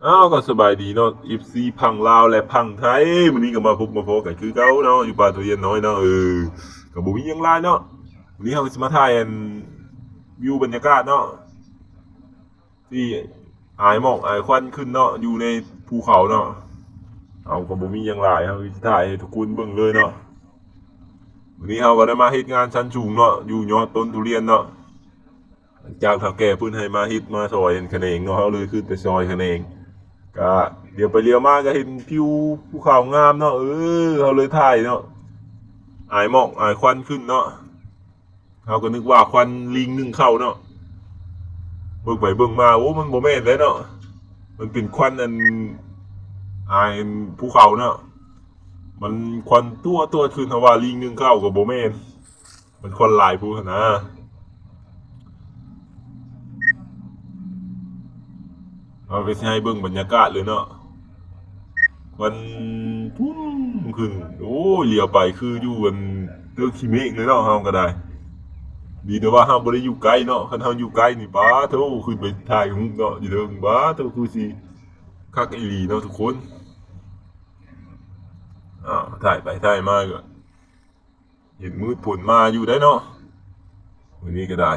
อ้าวก็สบายดีเนาะอีฟซีพังลาวและพังไทยวันนี้ก็มาพบมาพอกันคือเก่าเนาะอยู่ป่าตัวเย็นน้อยเนาะก็บ่มีหยังหลายเนาะวันนี้เราก็สิมาถ่ายวิวบรรยากาศเนาะที่อายหมอกอายควันขึ้นเนาะอยู่ในภูเขาเนาะเอาก็บ่มีหยังหลายเราสิถ่ายให้ทุกคนเบิ่งเลยเนาะวันนี้เราก็ได้มาเฮ็ดงานชั้นสูงเนาะอยู่ยอดต้นทุเรียนเนาะหลังจากเฒ่าแก่เพิ่นให้มาเฮ็ดมาซอยกันเองเนาะเราเลยขึ้นไปซอยกันเอง ก็เดี๋ยวไปเรียวมาก็เห็นผิวภูเขางามเนาะเขาเลยถ่ายเนาะอายหมอกอายควันขึ้นเนาะเขาก็นึกว่าควันลิงนึ่งเข้าเนาะเบิ่งไปเบิ่งมาโอ้มันโมแม่นเลยเนาะมันเป็นควันอายภูเขาเนาะมันควันตัวขึ้นเพราะว่าลิงนึ่งเข้ากับโมแม่นมันควันลายภูนะเอาไปให้เบิ่งบรรยากาศเลยเนาะ มันพุ่งขึ้นโอ้ยเลี้ยวไปคืออยู่บนเตือกขี้เมฆเลยเนาะเฮาก็ได้ดีแต่ว่าเฮาบ่ได้อยู่ไกลเนาะคันเฮาอยู่ไกลนี่ป้าโธ่ขึ้นไปถ่ายรูปเนาะอยู่เทิงป้าโธ่คือสิคักอีหลีเนาะทุกคนถ่ายไปถ่ายมาก็เห็นมืดผลมาอยู่ได้เนาะวันนี้ก็ได้